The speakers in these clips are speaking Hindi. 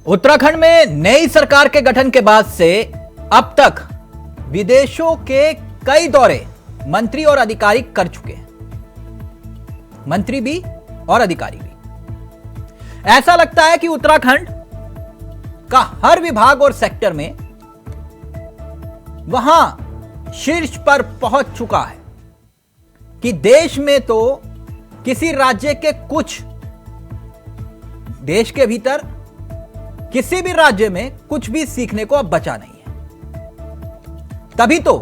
उत्तराखंड में नई सरकार के गठन के बाद से अब तक विदेशों के कई दौरे मंत्री और अधिकारी कर चुके हैं। मंत्री भी और अधिकारी भी। ऐसा लगता है कि उत्तराखंड का हर विभाग और सेक्टर में वहां शीर्ष पर पहुंच चुका है कि देश में तो किसी राज्य के कुछ, देश के भीतर किसी भी राज्य में कुछ भी सीखने को अब बचा नहीं है। तभी तो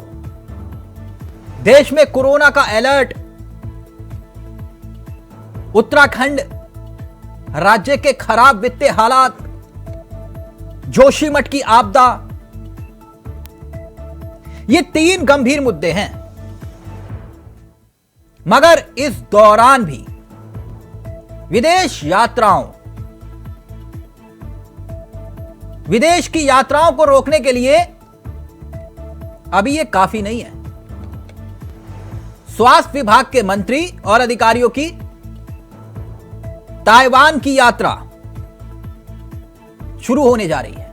देश में कोरोना का अलर्ट, उत्तराखंड राज्य के खराब वित्तीय हालात, जोशीमठ की आपदा, ये 3 गंभीर मुद्दे हैं। मगर इस दौरान भी विदेश की यात्राओं को रोकने के लिए अभी यह काफी नहीं है। स्वास्थ्य विभाग के मंत्री और अधिकारियों की ताइवान की यात्रा शुरू होने जा रही है।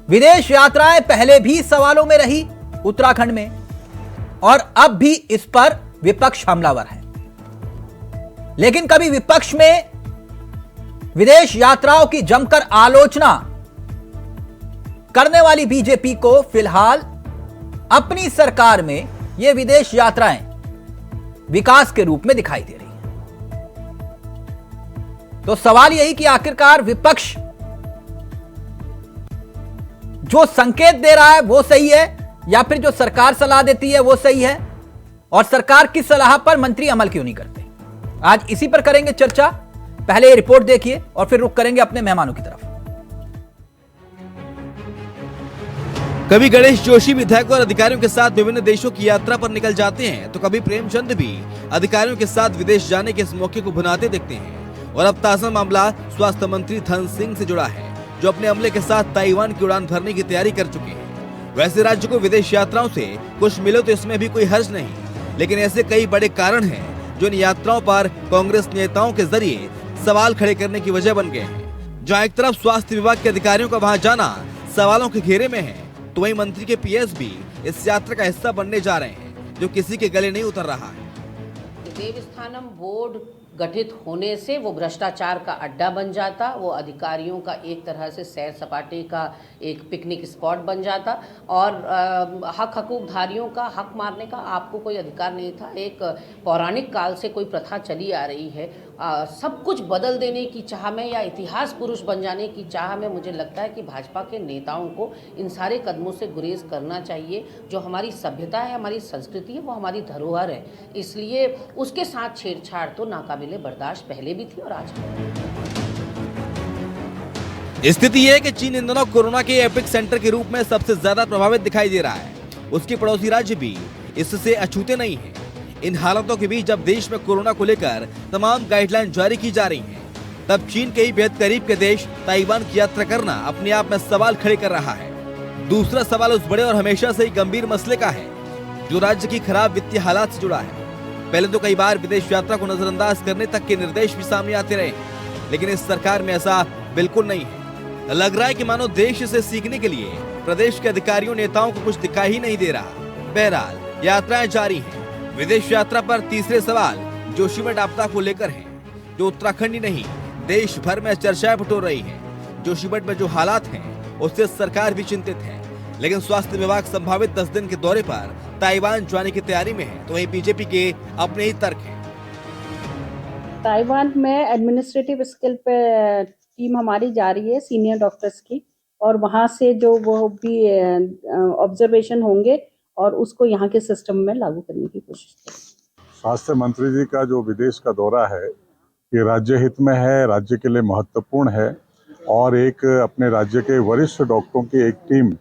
विदेश यात्राएं पहले भी सवालों में रही उत्तराखंड में, और अब भी इस पर विपक्ष हमलावर है। लेकिन कभी विपक्ष में विदेश यात्राओं की जमकर आलोचना करने वाली बीजेपी को फिलहाल अपनी सरकार में ये विदेश यात्राएं विकास के रूप में दिखाई दे रही हैं। तो सवाल यही कि आखिरकार विपक्ष जो संकेत दे रहा है वो सही है, या फिर जो सरकार सलाह देती है वो सही है, और सरकार की सलाह पर मंत्री अमल क्यों नहीं करते। आज इसी पर करेंगे चर्चा। पहले ये रिपोर्ट देखिए और फिर रुख करेंगे अपने मेहमानों की तरफ। कभी गणेश जोशी विधायक और अधिकारियों के साथ विभिन्न देशों की यात्रा पर निकल जाते हैं, तो कभी प्रेमचंद भी अधिकारियों के साथ विदेश जाने के इस मौके को भुनाते दिखते हैं। और अब ताजा मामला स्वास्थ्य मंत्री धन सिंह से जुड़ा है, जो अपने अमले के साथ ताइवान की उड़ान भरने की तैयारी कर चुके हैं। वैसे राज्य को विदेश यात्राओं से कुछ मिले तो इसमें भी कोई हर्ज नहीं, लेकिन ऐसे कई बड़े कारण हैं जो इन यात्राओं पर कांग्रेस नेताओं के जरिए सवाल खड़े करने की वजह बन गए हैं। जहां एक तरफ स्वास्थ्य विभाग के अधिकारियों का वहां जाना सवालों के घेरे में है, तो वहीं मंत्री के पीएस भी इस यात्रा का हिस्सा बनने जा रहे हैं, जो किसी के गले नहीं उतर रहा है। देवस्थानम बोर्ड गठित होने से वो भ्रष्टाचार का अड्डा बन जाता, वो अधिकारियों का एक तरह से सैर सपाटे का एक पिकनिक स्पॉट बन जाता, और हक हकूकधारियों का हक मारने का आपको कोई अधिकार नहीं था। एक पौराणिक काल से कोई प्रथा चली आ रही है। सब कुछ बदल देने की चाह में या इतिहास पुरुष बन जाने की चाह में मुझे लगता है कि भाजपा के नेताओं को इन सारे कदमों से गुरेज करना चाहिए। जो हमारी सभ्यता है, हमारी संस्कृति है, वो हमारी धरोहर है, इसलिए उसके साथ छेड़छाड़ तो नाकाबिले बर्दाश्त पहले भी थी और आज भी। स्थिति यह है कि चीन इन दिनों कोरोना के एपिक सेंटर के रूप में सबसे ज्यादा प्रभावित दिखाई दे रहा है। उसके पड़ोसी राज्य भी इससे अछूते नहीं हैं। इन हालातों के बीच जब देश में कोरोना को लेकर तमाम गाइडलाइन जारी की जा रही हैं, तब चीन के ही बेहद करीब के देश ताइवान की यात्रा करना अपने आप में सवाल खड़े कर रहा है। दूसरा सवाल उस बड़े और हमेशा से ही गंभीर मसले का है, जो राज्य की खराब वित्तीय हालात से जुड़ा है। पहले तो कई बार विदेश यात्रा को नजरअंदाज करने तक के निर्देश भी सामने आते रहे, लेकिन इस सरकार में ऐसा बिल्कुल नहीं है। लग रहा है कि मानो देश से सीखने के लिए प्रदेश के अधिकारियों नेताओं को कुछ दिखाई ही नहीं दे रहा। बहरहाल यात्राएं जारी हैं। विदेश यात्रा पर तीसरे सवाल जोशीमठ आपदा को लेकर है, जो उत्तराखंड ही नहीं देश भर में चर्चाएं बटोर रही है। जोशीमठ में जो हालात हैं, उससे सरकार भी चिंतित है, लेकिन स्वास्थ्य विभाग संभावित 10 दिन के दौरे पर ताइवान जाने की तैयारी में है, तो वहीं बीजेपी के अपने ही तर्क हैं। ताइवान में एडमिनिस्ट्रेटिव स्किल पे टीम हमारी जा रही है, सीनियर डॉक्टर्स की, और वहाँ से जो वो भी ऑब्जर्वेशन होंगे और उसको यहाँ के सिस्टम में लागू करने की कोशिश करेंगे। स्वास्थ्य मंत्री जी का जो विदेश का दौरा है, ये राज्य हित में है, राज्य के लिए महत्वपूर्ण है, और एक अपने राज्य के वरिष्ठ डॉक्टरों की एक टीम,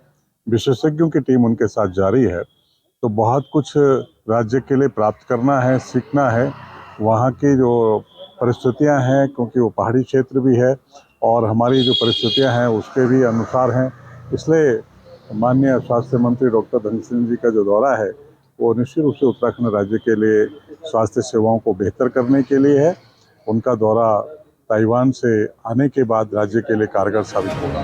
विशेषज्ञों की टीम उनके साथ जारी है। तो बहुत कुछ राज्य के लिए प्राप्त करना है, सीखना है। वहाँ की जो परिस्थितियाँ हैं, क्योंकि वो पहाड़ी क्षेत्र भी है और हमारी जो परिस्थितियाँ हैं उसके भी अनुसार हैं, इसलिए माननीय स्वास्थ्य मंत्री डॉक्टर धन सिंह जी का जो दौरा है वो निश्चित रूप से उत्तराखंड राज्य के लिए स्वास्थ्य सेवाओं को बेहतर करने के लिए है। उनका दौरा ताइवान से आने के बाद राज्य के लिए कारगर साबित होगा।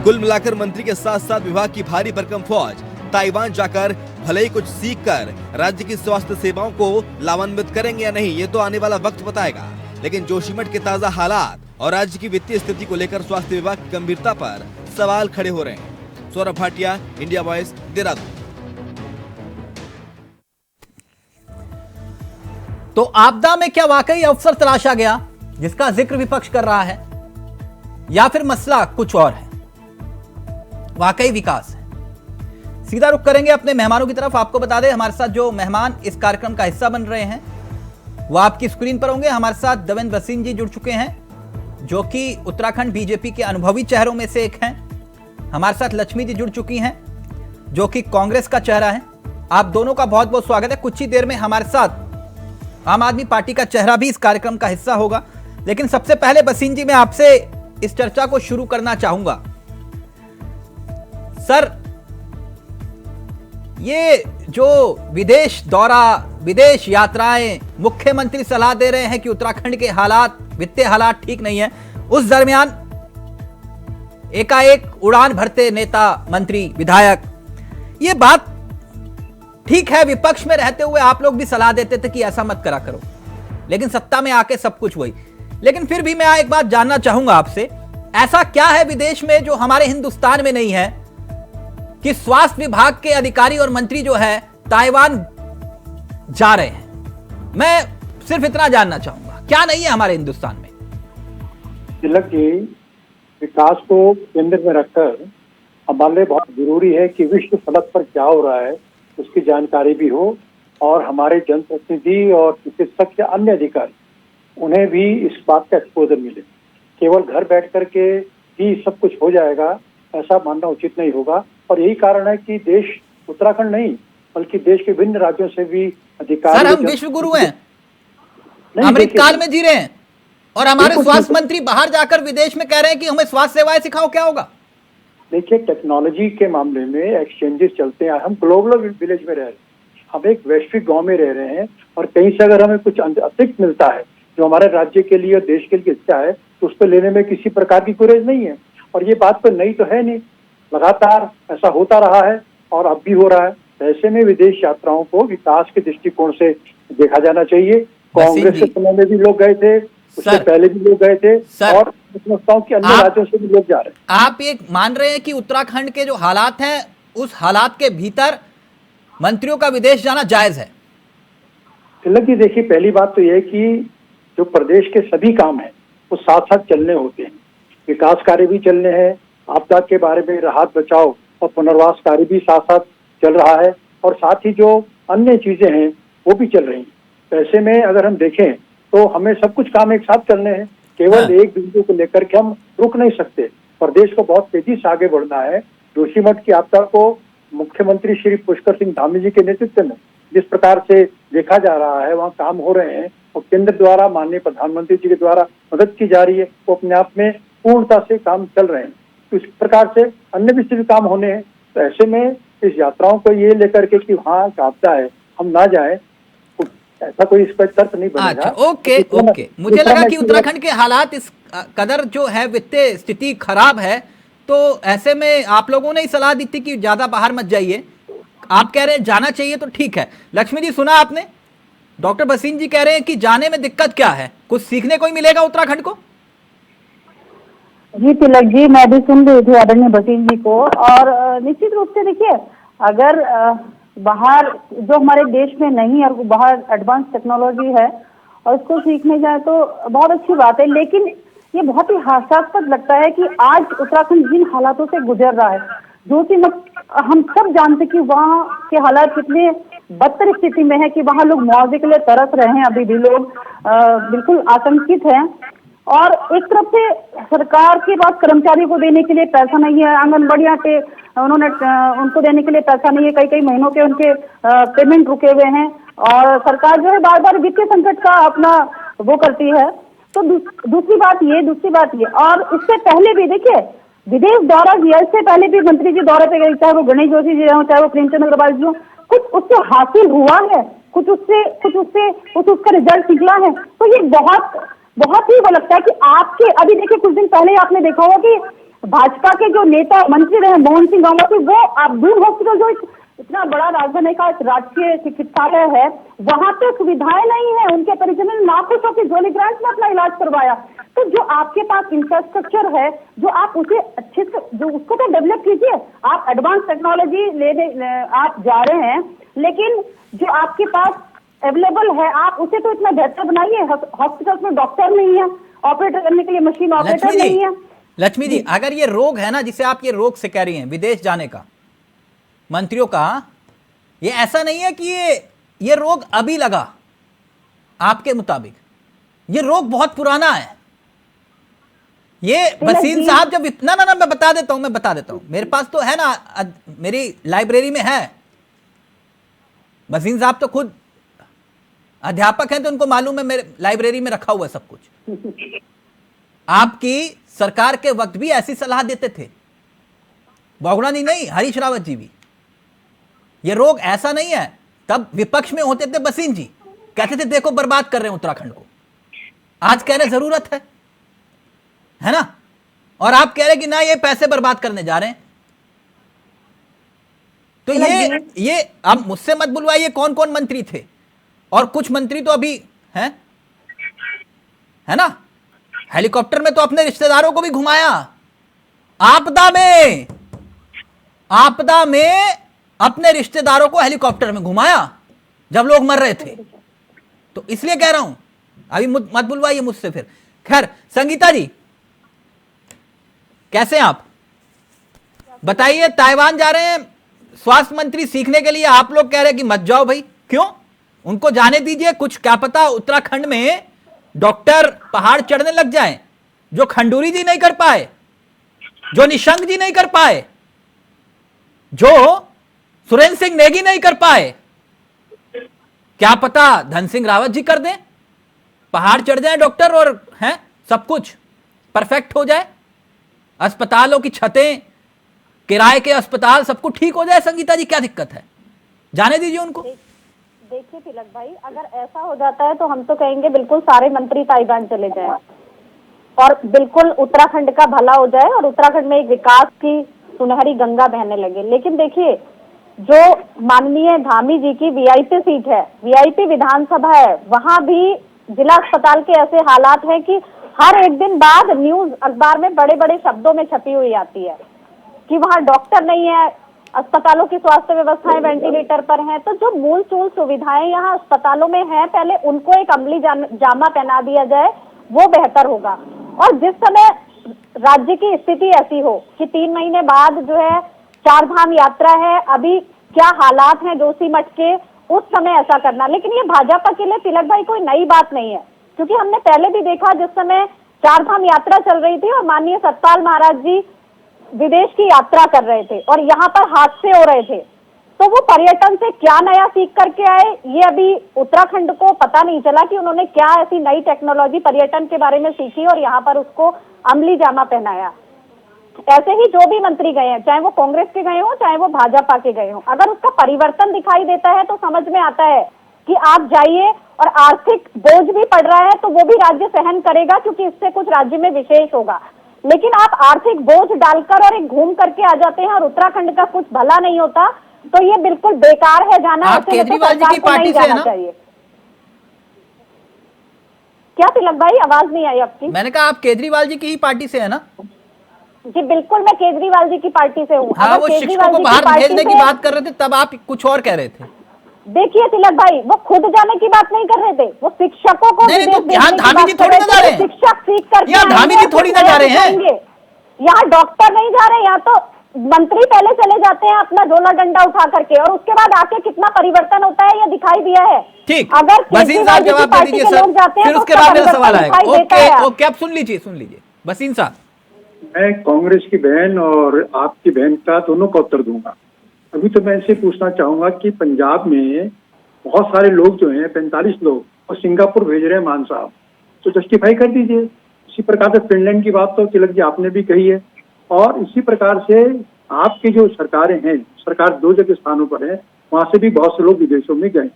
कुल मिलाकर मंत्री के साथ साथ विभाग की भारी भरकम फौज ताइवान जाकर भले ही कुछ सीख कर राज्य की स्वास्थ्य सेवाओं को लाभान्वित करेंगे या नहीं, ये तो आने वाला वक्त बताएगा। लेकिन जोशीमठ के ताजा हालात और राज्य की वित्तीय स्थिति को लेकर स्वास्थ्य विभाग की गंभीरता पर सवाल खड़े हो रहे हैं। Saurabh Bhatia, India voice, Dehradun. तो आपदा में क्या वाकई अवसर तलाशा गया जिसका जिक्र विपक्ष कर रहा है, या फिर मसला कुछ और है? वाकई विकास है। सीधा रुख करेंगे अपने मेहमानों की तरफ। आपको बता दें, हमारे साथ जो मेहमान इस कार्यक्रम का हिस्सा बन रहे हैं वो आपकी स्क्रीन पर होंगे। हमारे साथ देवेंद्र भसीन जी जुड़ चुके हैं, जो कि उत्तराखंड बीजेपी के अनुभवी चेहरों में से एक हैं। हमारे साथ लक्ष्मी जी जुड़ चुकी हैं, जो कि कांग्रेस का चेहरा है। आप दोनों का बहुत बहुत स्वागत है। कुछ ही देर में हमारे साथ आम आदमी पार्टी का चेहरा भी इस कार्यक्रम का हिस्सा होगा। लेकिन सबसे पहले भसीन जी, मैं आपसे इस चर्चा को शुरू करना चाहूंगा। सर, ये जो विदेश दौरा, विदेश यात्राएं, मुख्यमंत्री सलाह दे रहे हैं कि उत्तराखंड के हालात, वित्तीय हालात ठीक नहीं है, उस दरमियान एकाएक उड़ान भरते नेता, मंत्री, विधायक, ये बात ठीक है। विपक्ष में रहते हुए आप लोग भी सलाह देते थे कि ऐसा मत करा करो, लेकिन सत्ता में आके सब कुछ वही। लेकिन फिर भी मैं एक बात जानना चाहूंगा आपसे, ऐसा क्या है विदेश में जो हमारे हिंदुस्तान में नहीं है कि स्वास्थ्य विभाग के अधिकारी और मंत्री जो है ताइवान जा रहे हैं? मैं सिर्फ इतना जानना चाहूंगा, क्या नहीं है हमारे हिंदुस्तान में? तिलक जी, विकास को केंद्र में रखकर हमारे लिए बहुत जरूरी है कि विश्व सड़क पर क्या हो रहा है उसकी जानकारी भी हो, और हमारे जनप्रतिनिधि और चिकित्सक या अन्य अधिकारी उन्हें भी इस बात का एक्सपोजर मिले। केवल घर बैठ करके ही सब कुछ हो जाएगा ऐसा मानना उचित नहीं होगा। और यही कारण है कि देश, उत्तराखंड नहीं बल्कि देश के विभिन्न राज्यों से भी अधिकारी। सर, हम विश्व गुरु हैं, अमृत काल में जी रहे हैं, और हमारे स्वास्थ्य मंत्री बाहर जाकर विदेश में कह रहे हैं कि हमें स्वास्थ्य सेवाएं सिखाओ। क्या होगा? देखिए, टेक्नोलॉजी के मामले में एक्सचेंजेस चलते हैं। हम ग्लोबल विलेज में रह रहे हैं, हम एक वैश्विक गांव में रह रहे हैं, और कहीं से अगर हमें कुछ अतिरिक्त मिलता है जो हमारे राज्य के लिए और देश के लिए अच्छा है तो उस पर लेने में किसी प्रकार की गुरेज नहीं है। और ये बात तो नई तो है नहीं, लगातार ऐसा होता रहा है और अब भी हो रहा है। ऐसे में विदेश यात्राओं को विकास के दृष्टिकोण से देखा जाना चाहिए। कांग्रेस के समय में भी लोग गए थे, उससे पहले भी लोग गए थे, और समझता कि अन्य राज्यों से भी लोग जा रहे हैं। आप एक मान रहे हैं कि उत्तराखंड के जो हालात हैं उस हालात के भीतर मंत्रियों का विदेश जाना जायज है? तिलक जी, देखिए, पहली बात तो यह है कि जो प्रदेश के सभी काम हैं वो साथ साथ चलने होते हैं। विकास कार्य भी चलने हैं, आपदा के बारे में राहत बचाव और पुनर्वास कार्य भी साथ साथ चल रहा है, और साथ ही जो अन्य चीजें हैं वो भी चल रही हैं। ऐसे में अगर हम देखें तो हमें सब कुछ काम एक साथ करने हैं। केवल एक बिंदु को लेकर के हम रुक नहीं सकते। प्रदेश को बहुत तेजी से आगे बढ़ना है। जोशीमठ की आपदा को मुख्यमंत्री श्री पुष्कर सिंह धामी जी के नेतृत्व में जिस प्रकार से देखा जा रहा है, वहाँ काम हो रहे हैं, और केंद्र द्वारा माननीय प्रधानमंत्री जी के द्वारा मदद की जा रही है, वो अपने आप में पूर्णता से काम चल रहे हैं। तो इस प्रकार से अन्य भी सभी काम होने हैं। तो ऐसे में इस यात्राओं को ये लेकर के कि हाँ आपदा है हम ना जाए, ऐसा कोई इस पर तर्क नहीं बनेगा। अच्छा, ओके। मुझे लगा कि उत्तराखंड के हालात इस कदर जो है, वित्तीय स्थिति खराब है, तो ऐसे में आप लोगों ने ही सलाह दी थी कि ज्यादा बाहर मत जाइए। आप कह रहे हैं जाना चाहिए तो ठीक है। लक्ष्मी जी, सुना आपने? डॉक्टर भसीन जी कह रहे हैं कि जाने में दिक्कत क्या है, कुछ सीखने को ही मिलेगा उत्तराखंड को। जी तिलक जी, मैं भी सुन रही थी आदरणीय भसीन जी को, और निश्चित रूप से देखिए, अगर बाहर जो हमारे देश में नहीं है और बाहर एडवांस टेक्नोलॉजी है और उसको सीखने जाए तो बहुत अच्छी बात है। लेकिन ये बहुत ही हास्यास्पद लगता है कि आज उत्तराखंड जिन हालातों से गुजर रहा है, जो कि हम सब जानते कि वहाँ के हालात कितने बदतर स्थिति में है कि वहाँ लोग मुआवजे के लिए तरस रहे हैं। अभी भी लोग बिल्कुल आतंकित हैं, और एक तरफ से सरकार के पास कर्मचारियों को देने के लिए पैसा नहीं है, आंगनबाड़ियां के उनको देने के लिए पैसा नहीं है, कई महीनों के उनके पेमेंट रुके हुए हैं, और सरकार जो है बार बार वित्तीय संकट का अपना वो करती है। तो दूसरी बात ये, और इससे पहले भी देखिए विदेश दौरा किया, इससे पहले भी मंत्री जी दौरे पे गए, चाहे वो गणेश जोशी जी हो, चाहे वो प्रेमचंद अग्रवाल जी हो, कुछ उससे हासिल हुआ है, कुछ उसका रिजल्ट निकला है। तो ये बहुत बहुत ही वो लगता है कि आपके, अभी देखिए कुछ दिन पहले आपने देखा होगा कि भाजपा के जो नेता मंत्री रहे मोहन सिंह गांववासी, वो अब्दुल हॉस्पिटल जो इतना बड़ा राजधानी का राजकीय चिकित्सालय है, वहां पे सुविधाएं नहीं है, उनके परिजनों ने नाखुश होकर जोली ग्रांट में अपना इलाज करवाया। तो जो आपके पास इंफ्रास्ट्रक्चर है, जो आप उसे अच्छे से, जो उसको तो डेवलप कीजिए। आप एडवांस टेक्नोलॉजी लेने आप जा रहे हैं, लेकिन जो आपके पास अवेलेबल है आप उसे तो इतना बेहतर बनाइए। हॉस्पिटल में डॉक्टर नहीं है, ऑपरेटर करने के लिए मशीन ऑपरेटर नहीं है। लक्ष्मी जी, अगर ये रोग है ना, जिसे आप ये रोग से कह रही हैं विदेश जाने का, मंत्रियों का, ये ऐसा नहीं है कि ये रोग अभी लगा। आपके मुताबिक ये रोग बहुत पुराना है। ये वसीम साहब जब ना ना ना मैं बता देता हूं, मेरे पास तो है ना, मेरी लाइब्रेरी में है। वसीम साहब तो खुद अध्यापक हैं, तो उनको मालूम है, मेरे लाइब्रेरी में रखा हुआ है सब कुछ। आपकी सरकार के वक्त भी ऐसी सलाह देते थे, बहुगुणा नहीं, हरीश रावत जी भी। ये रोग ऐसा नहीं है। तब विपक्ष में होते थे बसीन जी, कहते थे देखो बर्बाद कर रहे हैं उत्तराखंड को। आज कह रहे जरूरत है ना, और आप कह रहे कि ना ये पैसे बर्बाद करने जा रहे हैं। तो ये अब मुझसे मत बुलवाइए कौन कौन मंत्री थे, और कुछ मंत्री तो अभी हैं, है ना। हेलीकॉप्टर में तो अपने रिश्तेदारों को भी घुमाया। आपदा में अपने रिश्तेदारों को हेलीकॉप्टर में घुमाया जब लोग मर रहे थे। तो इसलिए कह रहा हूं, अभी मत बुलवाइए मुझसे फिर। खैर, संगीता जी कैसे हैं आप, बताइए। ताइवान जा रहे हैं स्वास्थ्य मंत्री सीखने के लिए, आप लोग कह रहे हैं कि मत जाओ भाई। क्यों? उनको जाने दीजिए। कुछ क्या पता उत्तराखंड में डॉक्टर पहाड़ चढ़ने लग जाएं, जो खंडूरी जी नहीं कर पाए, जो निशंक जी नहीं कर पाए, जो सुरेंद्र सिंह नेगी नहीं कर पाए। क्या पता धन सिंह रावत जी कर दें, पहाड़ चढ़ जाए डॉक्टर, और हैं सब कुछ परफेक्ट हो जाए। अस्पतालों की छतें, किराए के अस्पताल, सब कुछ ठीक हो जाए। संगीता जी क्या दिक्कत है, जाने दीजिए उनको। देखिए तिलक भाई, अगर ऐसा हो जाता है तो हम तो कहेंगे बिल्कुल सारे मंत्री ताइवान चले जाएं और बिल्कुल उत्तराखंड का भला हो जाए और उत्तराखंड में एक विकास की सुनहरी गंगा बहने लगे। लेकिन देखिए, जो माननीय धामी जी की वीआईपी सीट है, वीआईपी विधानसभा है, वहां भी जिला अस्पताल के ऐसे हालात हैं कि हर एक दिन बाद न्यूज अखबार में बड़े बड़े शब्दों में छपी हुई आती है कि वहां डॉक्टर नहीं है, अस्पतालों की स्वास्थ्य व्यवस्थाएं वेंटिलेटर पर हैं। तो जो मूल सुविधाएं यहाँ अस्पतालों में हैं, पहले उनको एक अमली जामा पहना दिया जाए, वो बेहतर होगा। और जिस समय राज्य की स्थिति ऐसी हो कि 3 महीने बाद जो है 4 धाम यात्रा है, अभी क्या हालात हैं जोशीमठ के, उस समय ऐसा करना। लेकिन ये भाजपा के लिए तिलक भाई कोई नई बात नहीं है, क्योंकि हमने पहले भी देखा जिस समय 4 धाम यात्रा चल रही थी और माननीय सतपाल महाराज जी विदेश की यात्रा कर रहे थे और यहाँ पर हादसे हो रहे थे, तो वो पर्यटन से क्या नया सीख करके आए, ये अभी उत्तराखंड को पता नहीं चला कि उन्होंने क्या ऐसी नई टेक्नोलॉजी पर्यटन के बारे में सीखी और यहाँ पर उसको अमली जामा पहनाया। ऐसे ही जो भी मंत्री गए हैं, चाहे वो कांग्रेस के गए हो चाहे वो भाजपा के गए हो, अगर उसका परिवर्तन दिखाई देता है तो समझ में आता है कि आप जाइए। और आर्थिक बोझ भी पड़ रहा है तो वो भी राज्य सहन करेगा, क्योंकि इससे कुछ राज्य में विशेष होगा। लेकिन आप आर्थिक बोझ डालकर और एक घूम करके आ जाते हैं और उत्तराखंड का कुछ भला नहीं होता, तो ये बिल्कुल बेकार है जाना। आप केजरीवाल जी की पार्टी से है ना? क्या तिलक भाई, आवाज नहीं आई आपकी? मैंने कहा आप केजरीवाल जी की ही पार्टी से है ना? जी बिल्कुल, मैं केजरीवाल जी की पार्टी से हूँ। हाँ, वो शिक्षकों को बाहर भेजने की बात कर रहे थे, तब आप कुछ और कह रहे थे। देखिए तिलक भाई, वो खुद जाने की बात नहीं कर रहे थे, वो शिक्षकों को नहीं, तो यहाँ धामी जी थोड़ी ना जा रहे हैं, शिक्षक सीख कर यहाँ धामी जी थोड़ी ना जा रहे हैं, यहाँ डॉक्टर नहीं जा रहे, यहाँ तो मंत्री पहले चले जाते हैं अपना झोला डंडा उठा करके, और उसके बाद आके कितना परिवर्तन होता है ये दिखाई दिया है। ठीक, अगर बसीन साहब जवाब दे दीजिए सर, फिर उसके बाद मेरा सवाल आएगा। ओके, आप सुन लीजिए बसीन साहब। मैं कांग्रेस की बहन और आपकी बहन का दोनों का उत्तर दूंगा। अभी तो मैं इनसे पूछना चाहूंगा कि पंजाब में बहुत सारे लोग जो हैं 45 लोग और सिंगापुर भेज रहे हैं मान साहब, तो जस्टिफाई कर दीजिए। इसी प्रकार से फिनलैंड की बात तो तिलक जी आपने भी कही है, और इसी प्रकार से आपकी जो सरकारें हैं, सरकार 2 जगह स्थानों पर है, वहां से भी बहुत से लोग विदेशों में गए,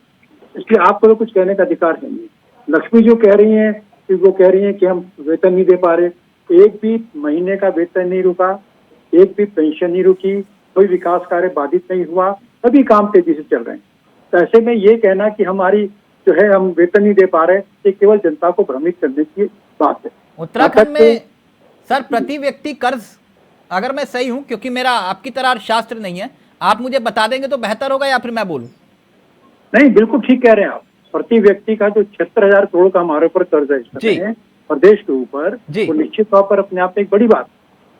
इसलिए आपको तो कुछ कहने का अधिकार है नहीं। लक्ष्मी जो कह रही हैं वो कह रही है कि हम वेतन नहीं दे पा रहे, एक भी महीने का वेतन नहीं रुका, एक भी पेंशन नहीं रुकी, कोई विकास कार्य बाधित नहीं हुआ, सभी काम तेजी से चल रहे हैं। तो ऐसे में ये कहना कि हमारी जो है हम वेतन नहीं दे पा रहे, ये केवल जनता को भ्रमित करने की बात है। उत्तराखंड में सर प्रति व्यक्ति कर्ज, अगर मैं सही हूं, क्योंकि मेरा आपकी तरह शास्त्र नहीं है, आप मुझे बता देंगे तो बेहतर होगा, या फिर मैं बोलूं? नहीं, बिल्कुल ठीक कह रहे हैं आप। प्रति व्यक्ति का जो 76,000 करोड़ का हमारे ऊपर कर्ज है इस समय प्रदेश के ऊपर, वो निश्चित तौर पर अपने आप में एक बड़ी बात है।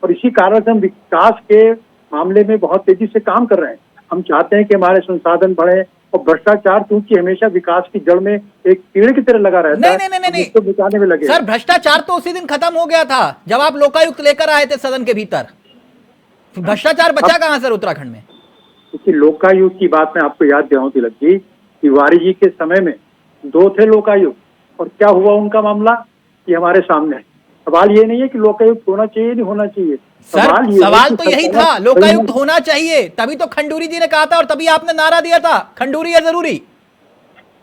और इसी कारण से हम विकास के मामले में बहुत तेजी से काम कर रहे हैं। हम चाहते हैं कि हमारे संसाधन बढ़े, और भ्रष्टाचार क्योंकि हमेशा विकास की जड़ में एक कीड़े की तरह लगा रहता है, नहीं, उसको मिटाने में लगे। सर भ्रष्टाचार तो उसी दिन खत्म हो गया था जब आप लोकायुक्त लेकर आए थे सदन के भीतर। भ्रष्टाचार बचा कहां सर उत्तराखंड में? क्योंकि लोकायुक्त की बात मैं आपको याद दिलाऊं तिलक जी, तिवारी जी के समय में 2 थे लोकायुक्त, और क्या हुआ उनका मामला ये हमारे सामने है। सवाल ये नहीं है कि लोकायुक्त होना चाहिए नहीं होना चाहिए, सवाल तो यही था, लोकायुक्त होना चाहिए, तभी तो खंडूरी जी ने कहा था और तभी आपने नारा दिया था, खंडूरी है जरूरी।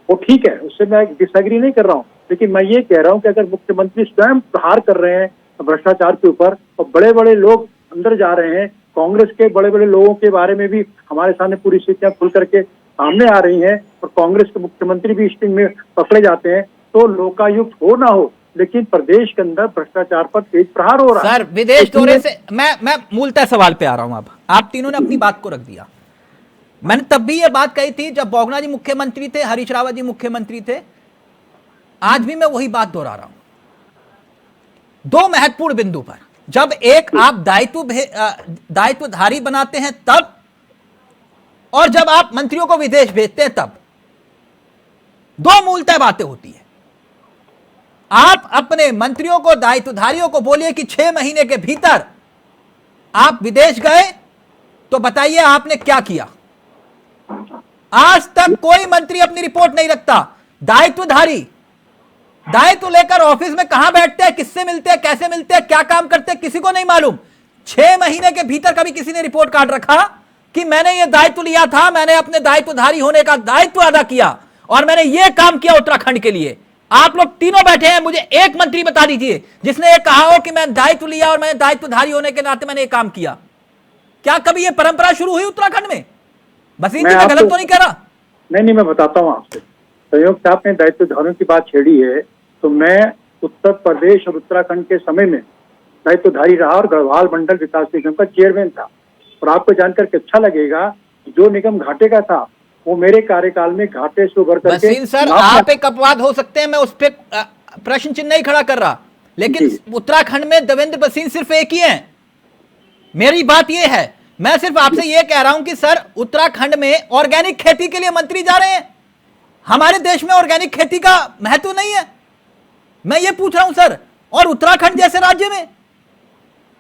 वो ठीक है, उससे मैं डिसएग्री नहीं कर रहा हूँ, लेकिन मैं ये कह रहा हूँ कि अगर मुख्यमंत्री स्वयं प्रहार कर रहे हैं भ्रष्टाचार के ऊपर, और बड़े बड़े लोग अंदर जा रहे हैं, कांग्रेस के बड़े बड़े लोगों के बारे में भी हमारे सामने पूरी स्थितियां खुल करके सामने आ रही हैं, और कांग्रेस के मुख्यमंत्री भी स्टिंग में पकड़े जाते हैं, तो लोकायुक्त हो ना हो, लेकिन प्रदेश के अंदर भ्रष्टाचार पर तेज प्रहार हो रहा है। सर विदेश दौरे से मैं मूलतः सवाल पे आ रहा हूं। अब आप तीनों ने अपनी बात को रख दिया। मैंने तब भी ये बात कही थी जब बोगना जी मुख्यमंत्री थे, हरीश रावत जी मुख्यमंत्री थे, आज भी मैं वही बात दोहरा रहा हूं। 2 महत्वपूर्ण बिंदु पर, जब एक आप दायित्वधारी बनाते हैं तब, और जब आप मंत्रियों को विदेश भेजते हैं तब, 2 मूलतः बातें होती है। आप अपने मंत्रियों को, दायित्वधारियों को बोलिए कि 6 महीने के भीतर आप विदेश गए तो बताइए आपने क्या किया। आज तक कोई मंत्री अपनी रिपोर्ट नहीं रखता। दायित्वधारी दायित्व लेकर ऑफिस में कहां बैठते हैं, किससे मिलते हैं, कैसे मिलते हैं, क्या काम करते हैं, किसी को नहीं मालूम। 6 महीने के भीतर कभी किसी ने रिपोर्ट कार्ड रखा कि मैंने ये दायित्व लिया था, मैंने अपने दायित्वधारी होने का दायित्व अदा किया और मैंने ये काम किया उत्तराखंड के लिए। आप लोग तीनों बैठे हैं, मुझे एक मंत्री बता दीजिए जिसने ये कहा हो कि मैं दायित्व लिया और मैंने दायित्वधारी होने के नाते मैंने ये काम किया। क्या कभी ये परंपरा शुरू हुई उत्तराखंड में? बसीन जी, मैं गलत तो नहीं कह रहा? नहीं, मैं बताता हूं आपसे। संयोग से आपने दायित्वधारियों की बात छेड़ी है, तो मैं उत्तर प्रदेश और उत्तराखंड के समय में दायित्वधारी रहा और गढ़वाल मंडल विकास निगम का चेयरमैन था। और आपको जानकर के अच्छा लगेगा, जो निगम घाटे का था वो मेरे कार्यकाल में घाटे से उभर करके। बसीन सर, आप एक अपवाद हो सकते हैं, मैं उस पर प्रश्न चिन्ह नहीं खड़ा कर रहा, लेकिन उत्तराखंड में देवेंद्र बसीन सिर्फ एक ही है। मेरी बात यह है, मैं सिर्फ आपसे यह कह रहा हूं कि सर उत्तराखंड में ऑर्गेनिक खेती के लिए मंत्री जा रहे हैं। हमारे देश में ऑर्गेनिक खेती का महत्व नहीं है, मैं ये पूछ रहा हूं सर। और उत्तराखंड जैसे राज्य में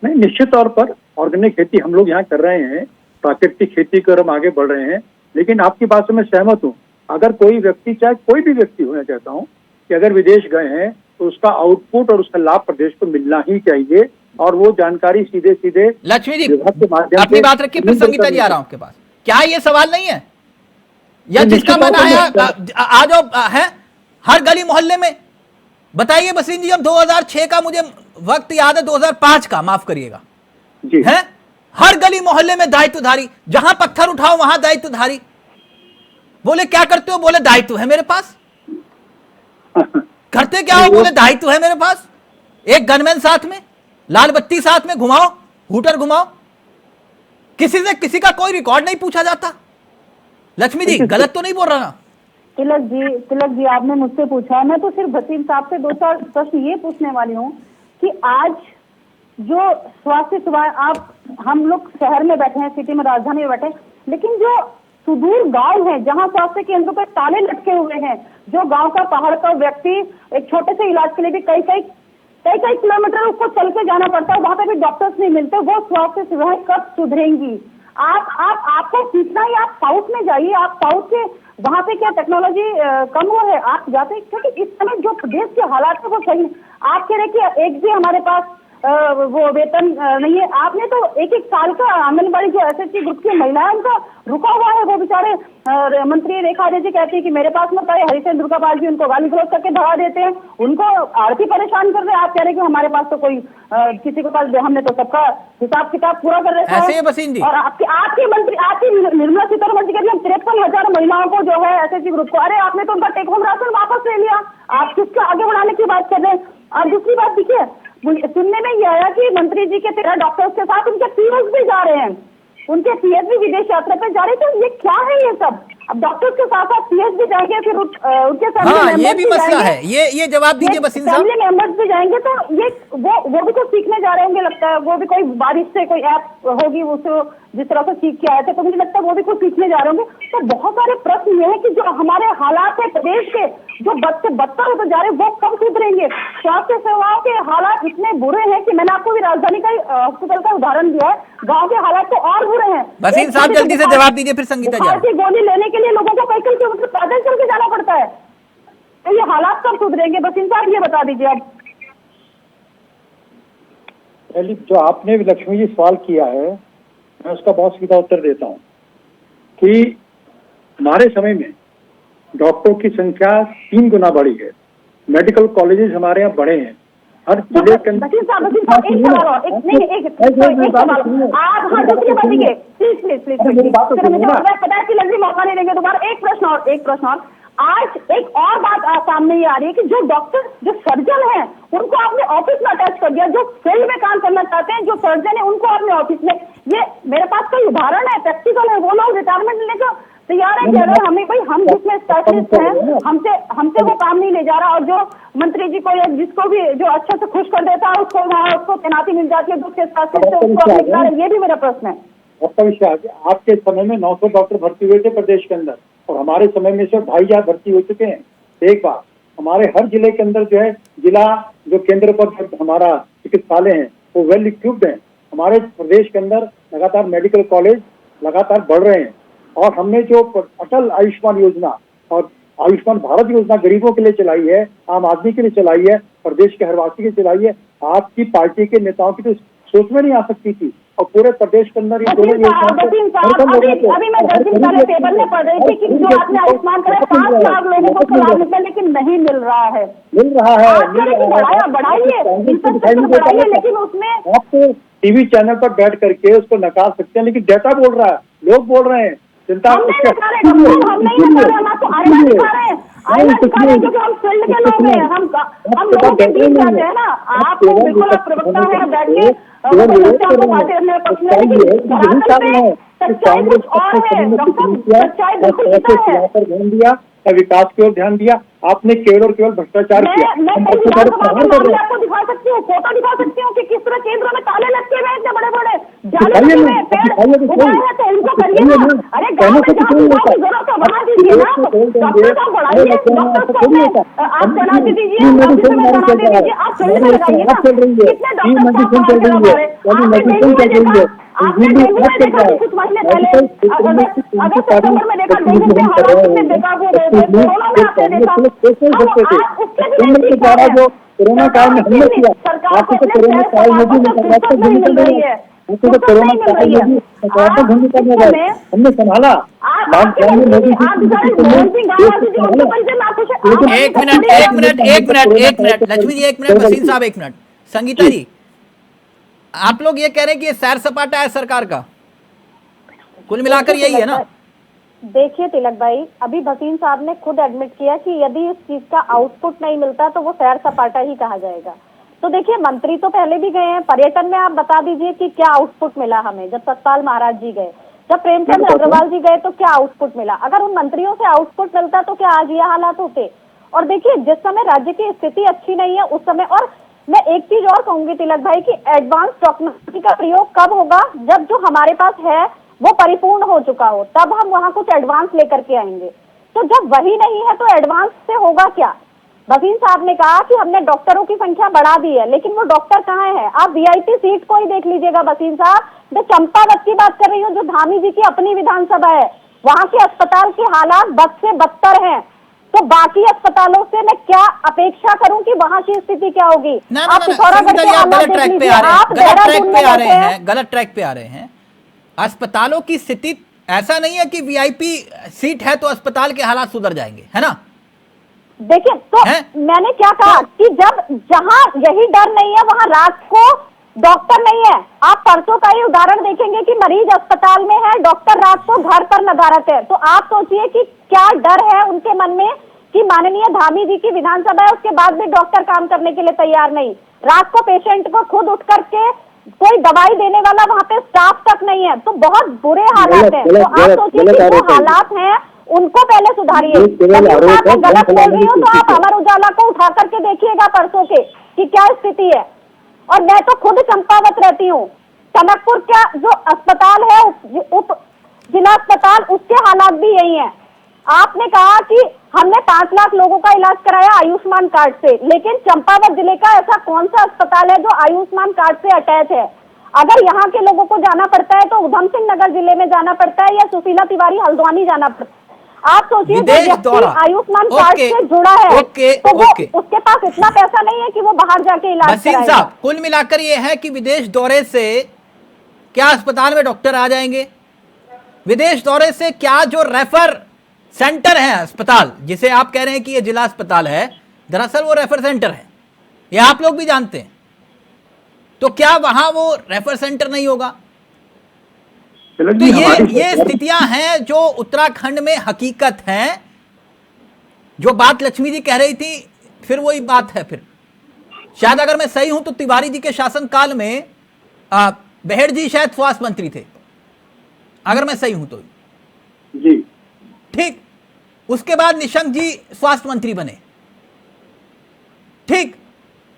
नहीं, निश्चित तौर पर ऑर्गेनिक खेती हम लोग यहाँ कर रहे हैं, प्राकृतिक खेती कर हम आगे बढ़ रहे हैं। लेकिन आपकी बात से मैं सहमत हूँ, अगर कोई व्यक्ति, चाहे कोई भी व्यक्ति हो, मैं कहता हूँ कि अगर विदेश गए हैं तो उसका आउटपुट और उसका लाभ प्रदेश को मिलना ही चाहिए, और वो जानकारी सीधे सीधे लक्ष्मी जी अपनी बात रखिए, फिर संगीता जी आ रहा हूं आपके पास। क्या ये सवाल नहीं है, या जिसका मन आया आ जाओ है हर गली मोहल्ले में? बताइए बसीन जी, अब 2006 का मुझे वक्त याद है, 2005 का, माफ करिएगा, है हर गली मोहल्ले में दायित्वधारी, जहां पत्थर उठाओ वहां दायित्वधारी। बोले क्या करते हो? बोले दायित्व है मेरे पास। करते क्या हो? बोले दायित्व है मेरे पास। एक गनमैन साथ में, लाल बत्ती साथ में, घुमाओ, हूटर घुमाओ, किसी से किसी का कोई रिकॉर्ड नहीं पूछा जाता। लक्ष्मी जी गलत तो नहीं बोल रहा ना? तिलक जी आपने मुझसे पूछा, मैं तो सिर्फ भसीन साहब से 2-4 प्रश्न ये पूछने वाली हूँ कि आज जो स्वास्थ्य सेवाएं, आप हम लोग शहर में बैठे हैं, सिटी में, राजधानी में बैठे हैं, लेकिन जो सुदूर गांव है जहां स्वास्थ्य केंद्रों पर ताले लटके हुए हैं, जो गांव का, पहाड़ का व्यक्ति एक छोटे से इलाज के लिए भी कई किलोमीटर उसको चल के जाना पड़ता है, वहां पे भी डॉक्टर्स नहीं मिलते, वो स्वास्थ्य सेवाएं कब सुधरेंगी? आपको सीखना ही, आप साउथ में जाइए, आप साउथ के वहां पे क्या टेक्नोलॉजी कम हो है, आप जाते, क्योंकि इस समय जो प्रदेश के हालात है वो सही। आप कह रहे कि एक भी हमारे पास वो वेतन नहीं है। आपने तो एक एक साल का आंगनबाड़ी जो एसएचजी ग्रुप की महिलाएं उनका रुका हुआ है। वो बेचारे मंत्री रेखा जी कहती है कि मेरे पास मत आए, हरीश दुर्गापाल जी उनको गाली गलौज करके भगा देते हैं, उनको आरती परेशान कर रहे हैं। आप कह रहे हैं कि हमारे पास तो कोई किसी के पास, हमने तो सबका हिसाब किताब पूरा कर रखा ऐसे है। ही बसीन जी। और आपकी मंत्री, आपकी निर्मला सीतारमण जी कहती है 53,000 महिलाओं को जो है एसएचजी ग्रुप को, अरे आपने तो उनका टेक होम राशन वापस ले लिया, आप किसका आगे बढ़ाने की बात कर रहे हैं। और दूसरी बात देखिए, सुनने में यह आया कि मंत्री जी के 13 डॉक्टर्स के साथ उनके पीएस भी जा रहे हैं, उनके पीएस भी विदेश यात्रा पे जा रहे हैं। तो ये क्या है ये सब? अब डॉक्टर्स के साथ साथ पीएस भी जाएंगे, फिर उनके हाँ, ये भी मसला है। ये जवाब दीजिए बसीन साहब। फैमिली मेंबर्स भी जाएंगे, तो ये वो भी कुछ सीखने जा रहे होंगे लगता है। वो भी कोई बारिश से कोई ऐप होगी उसको जिस तरह से सीख के आए थे, तो मुझे लगता है वो भी कुछ सीखने जा रहे होंगे। तो बहुत सारे प्रश्न ये है कि जो हमारे हालात है प्रदेश के, जो बद से बदतर होते जा रहे हैं, वो कब सुधरेंगे? स्वास्थ्य सेवाओं के हालात इतने बुरे हैं कि मैंने आपको भी राजधानी का हॉस्पिटल का उदाहरण दिया है, गाँव के हालात तो और बुरे हैं। बसीन साहब जल्दी से जवाब दीजिए, फिर संगीता जी। गोली लेने के लिए लोगों को पैदल चल के जाना पड़ता है। तो ये हालात कब सुधरेंगे बसीन साहब, ये बता दीजिए आप। पहले जो आपने लक्ष्मी जी सवाल किया है, मैं उसका बहुत सीधा उत्तर देता हूँ कि हमारे समय में डॉक्टरों की संख्या 3 गुना बढ़ी है, मेडिकल कॉलेजेस हमारे यहाँ बढ़े हैं, हर जिले के अंदर। बसीन साहब एक सवाल और, एक सवाल आप, हाँ दूसरी बात देखिए, प्लीज पता है कि लगी मौका नहीं देंगे दोबारा। एक प्रश्न और आज एक और बात सामने ये आ रही है कि जो डॉक्टर, जो सर्जन हैं, उनको आपने ऑफिस में अटैच कर दिया। जो फील्ड में काम करना चाहते हैं, जो सर्जन है, उनको आपने ऑफिस में, ये मेरे पास कोई उदाहरण है, प्रैक्टिकल है, वो लोग रिटायरमेंट लेने का तैयार है कि अगर हमें भाई हम जिसमें स्पेशलिस्ट हैं, हमसे वो काम नहीं ले जा रहा, और जो मंत्री जी को या जिसको भी जो अच्छे से खुश कर देता है उसको वहाँ उसको तैनाती मिल जाती है, दूसरे स्पेशलिस्ट से उसको अपने खिला रहे हैं। ये भी मेरा प्रश्न है। आपका विश्वास है, आपके समय में 900 डॉक्टर भर्ती हुए थे प्रदेश के अंदर, और हमारे समय में सिर्फ 2,500 भर्ती हो चुके हैं। एक बात, हमारे हर जिले के अंदर जो है, जिला जो केंद्र पर हमारा चिकित्सालय है वो वेल इक्विप्ड है। हमारे प्रदेश के अंदर लगातार मेडिकल कॉलेज लगातार बढ़ रहे हैं, और हमने जो अटल आयुष्मान योजना और आयुष्मान भारत योजना गरीबों के लिए चलाई है, आम आदमी के लिए चलाई है, प्रदेश के हरवासी के लिए चलाई है, आपकी पार्टी के नेताओं की तो सोच में नहीं आ सकती थी। और पूरे प्रदेश के अंदर ये दोनों अभी मैं 10 दिन पहले पेपर में पढ़ रही थी कि जो आपने आयुष्मान करा 5 लाख लोगों को लाभ मिलता है, लेकिन नहीं मिल रहा है। बढ़ाइए, लेकिन उसमें आप टीवी चैनल पर बैठ करके उसको नकार सकते हैं, लेकिन डेटा बोल रहा है, लोग बोल रहे हैं, जनता हम नहीं दिखा रहे, हम आपको आईना दिखा रहे हैं, क्योंकि हम फील्ड के लोग हैं, हम लोगों के बीच जाते हैं ना। आपको बिल्कुल प्रवक्ता है, बैठिए, सच्चाई कुछ और है, सच्चाई बिल्कुल दिया, विकास की ओर ध्यान दिया, आपने केवल और केवल भ्रष्टाचार किया। मैं आपको दिखा सकती हूँ, फोटो दिखा सकती हूँ कि किस तरह केंद्रों में ताले लटके हुए इतने बड़े बड़े, जाले लगे हुए पेड़ उगाए हैं, तो उनको करिए ना। अरे गाँव में जहाँ की जरूरत है वहाँ दीजिए ना, डॉक्टर को बढ़ाइए, डॉक्टर को आप तैनाती दीजिए, ऑफिस में तैनाती दीजिए, आप फील्ड में लगाइए ना। कितने डॉक्टर आपने डेंगू में देखा कुछ महीने पहले, अगर सितंबर में देखा डेंगू के हालात कितने बेकाबू रहे थे, कोरोना में आपने देखा, जो कोरोना काल में हमने किया, सरकार को कोरोना काल में भी नहीं मिल रही है, कोरोना काल में भी हमने संभाला। एक मिनट लक्ष्मी जी, एक मिनट वसीम साहब, एक मिनट संगीता जी, आप लोग ये कह रहे हैं कि ये सैर सपाटा है सरकार का, कुल मिलाकर यही है ना? देखिए तिलक भाई, अभी भसीन साहब ने खुद एडमिट किया कि यदि इस चीज का आउटपुट नहीं मिलता तो वो सैर सपाटा ही कहा जाएगा। तो देखिए, मंत्री तो पहले भी गए हैं, पर्यटन में आप बता दीजिए कि क्या आउटपुट मिला हमें। जब सतपाल महाराज जी गए, जब प्रेमचंद अग्रवाल जी गए, तो क्या आउटपुट मिला? अगर उन मंत्रियों से आउटपुट मिलता तो क्या आज ये हालात होते? और देखिए, जिस समय राज्य की स्थिति अच्छी नहीं है उस समय, और मैं एक चीज और कहूंगी तिलक भाई कि एडवांस टेक्नोलॉजी का प्रयोग कब होगा? जब जो हमारे पास है वो परिपूर्ण हो चुका हो, तब हम वहां कुछ एडवांस लेकर के आएंगे। तो जब वही नहीं है तो एडवांस से होगा क्या? भसीन साहब ने कहा कि हमने डॉक्टरों की संख्या बढ़ा दी है, लेकिन वो डॉक्टर कहाँ है? आप वीआईपी सीट को ही देख लीजिएगा भसीन साहब। मैं चंपावत की बात कर रही हूँ, जो धामी जी की अपनी विधानसभा है, वहां के अस्पताल के हालात बद से बदतर हैं। तो बाकी अस्पतालों से मैं क्या अपेक्षा करूं कि वहां की स्थिति क्या होगी? ना, आप पिथौरागढ़ के हालात गलत देख ट्रैक पे लीजिए, आ रहे हैं, आप गलत ट्रैक देहरादून पे में आ बैठे रहे हैं। हैं, गलत ट्रैक पे आ रहे हैं। अस्पतालों की स्थिति ऐसा नहीं है कि वीआईपी सीट है तो अस्पताल के हालात सुधर जाएंगे, है ना? देखिए, तो है? मैंने क्या कहा कि जब जहां यही डर नहीं है वहां रात को डॉक्टर नहीं है। आप परसों का ही उदाहरण देखेंगे कि मरीज अस्पताल में है, डॉक्टर रात को घर पर नदारत है। तो आप सोचिए कि क्या डर है उनके मन में कि माननीय धामी जी की विधानसभा है, उसके बाद भी डॉक्टर काम करने के लिए तैयार नहीं। रात को पेशेंट को खुद उठ करके कोई दवाई देने वाला वहां पे स्टाफ तक नहीं है। तो बहुत बुरे हालात हैं। तो आप सोचिए कि जो हालात हैं उनको पहले सुधारिए। मैं गलत बोल रही हूँ तो आप अमर उजाला को उठा करके देखिएगा परसों के कि क्या स्थिति है। और मैं तो खुद चंपावत रहती हूँ, टनकपुर का जो अस्पताल है उप जिला अस्पताल, उसके हालात भी यही हैं। आपने कहा कि हमने 5 लाख लोगों का इलाज कराया आयुष्मान कार्ड से, लेकिन चंपावत जिले का ऐसा कौन सा अस्पताल है जो आयुष्मान कार्ड से अटैच है? अगर यहाँ के लोगों को जाना पड़ता है तो उधम सिंह नगर जिले में जाना पड़ता है या सुशीला तिवारी हल्द्वानी जाना पड़ता है। आप सोचिए जो व्यक्ति आयुष्मान कार्ड से जुड़ा है तो वो उसके पास इतना पैसा नहीं है कि वो बाहर जाके इलाज कराएगा। साहब, कुल मिलाकर ये है कि विदेश दौरे से क्या अस्पताल में डॉक्टर आ जाएंगे? विदेश दौरे से क्या जो रेफर सेंटर है अस्पताल, जिसे आप कह रहे हैं कि ये जिला अस्पताल है, दरअसल वो रेफर सेंटर है, ये आप लोग भी जानते हैं। तो क्या वहां वो रेफर सेंटर नहीं होगा? तो ये स्थितियां हैं जो उत्तराखंड में हकीकत हैं। जो बात लक्ष्मी जी कह रही थी, फिर वही बात है। फिर शायद अगर मैं सही हूं तो तिवारी जी के शासनकाल में बहेड़ जी शायद स्वास्थ्य मंत्री थे, अगर मैं सही हूं तो जी। ठीक, उसके बाद निशंक जी स्वास्थ्य मंत्री बने। ठीक,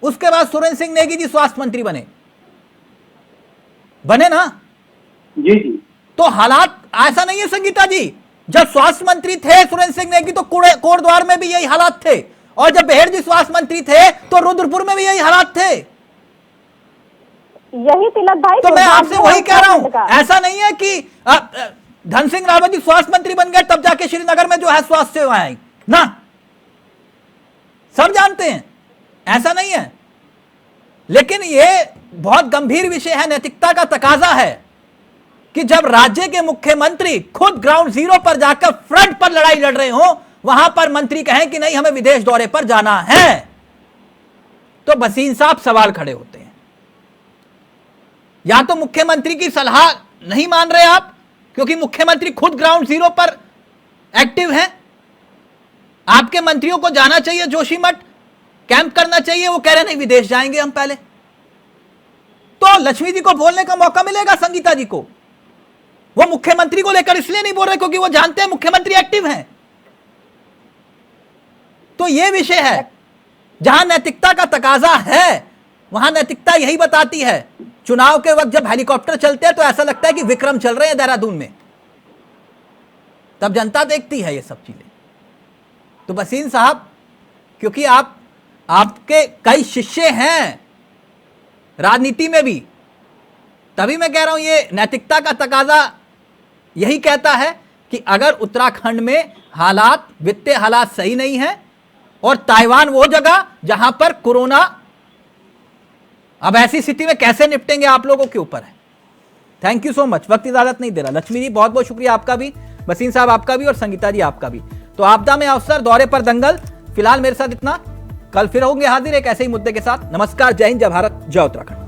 उसके बाद सुरेंद्र सिंह नेगी जी स्वास्थ्य मंत्री बने ना? जी जी। तो हालात ऐसा नहीं है संगीता जी, जब स्वास्थ्य मंत्री थे सुरेंद्र सिंह नेगी तो कोटद्वार में भी यही हालात थे, और जब बहेड़ जी स्वास्थ्य मंत्री थे तो रुद्रपुर में भी यही हालात थे। यही तिलक भाई, तो मैं आपसे वही कह रहा हूं, ऐसा नहीं है कि धन सिंह रावत जी स्वास्थ्य मंत्री बन गए तब जाके श्रीनगर में जो है स्वास्थ्य सेवाएं आई ना, सब जानते हैं, ऐसा नहीं है। लेकिन यह बहुत गंभीर विषय है, नैतिकता का तकाजा है कि जब राज्य के मुख्यमंत्री खुद ग्राउंड जीरो पर जाकर फ्रंट पर लड़ाई लड़ रहे हो, वहां पर मंत्री कहें कि नहीं हमें विदेश दौरे पर जाना है, तो भसीन साहब सवाल खड़े होते हैं। या तो मुख्यमंत्री की सलाह नहीं मान रहे आप, क्योंकि मुख्यमंत्री खुद ग्राउंड जीरो पर एक्टिव हैं। आपके मंत्रियों को जाना चाहिए जोशीमठ, कैंप करना चाहिए, वो कह रहे नहीं विदेश जाएंगे हम पहले। तो लक्ष्मी जी को बोलने का मौका मिलेगा, संगीता जी को। वो मुख्यमंत्री को लेकर इसलिए नहीं बोल रहे क्योंकि वो जानते हैं मुख्यमंत्री एक्टिव हैं। तो ये विषय है, जहां नैतिकता का तकाजा है वहां नैतिकता यही बताती है। चुनाव के वक्त जब हेलीकॉप्टर चलते हैं तो ऐसा लगता है कि विक्रम चल रहे हैं देहरादून में, तब जनता देखती है ये सब चीजें। तो भसीन साहब, क्योंकि आपके कई शिष्य हैं राजनीति में भी, तभी मैं कह रहा हूं ये नैतिकता का तकाजा यही कहता है कि अगर उत्तराखंड में हालात, वित्तीय हालात सही नहीं है, और ताइवान वो जगह जहां पर कोरोना, अब ऐसी स्थिति में कैसे निपटेंगे आप लोगों के ऊपर है। थैंक यू सो मच, वक्त इजाजत नहीं दे रहा। लक्ष्मी जी बहुत बहुत शुक्रिया आपका भी, भसीन साहब आपका भी, और संगीता जी आपका भी। तो आपदा में अवसर, दौरे पर दंगल, फिलहाल मेरे साथ इतना। कल फिर होंगे हाजिर एक ऐसे ही मुद्दे के साथ। नमस्कार, जय हिंद, जय भारत, जय उत्तराखंड।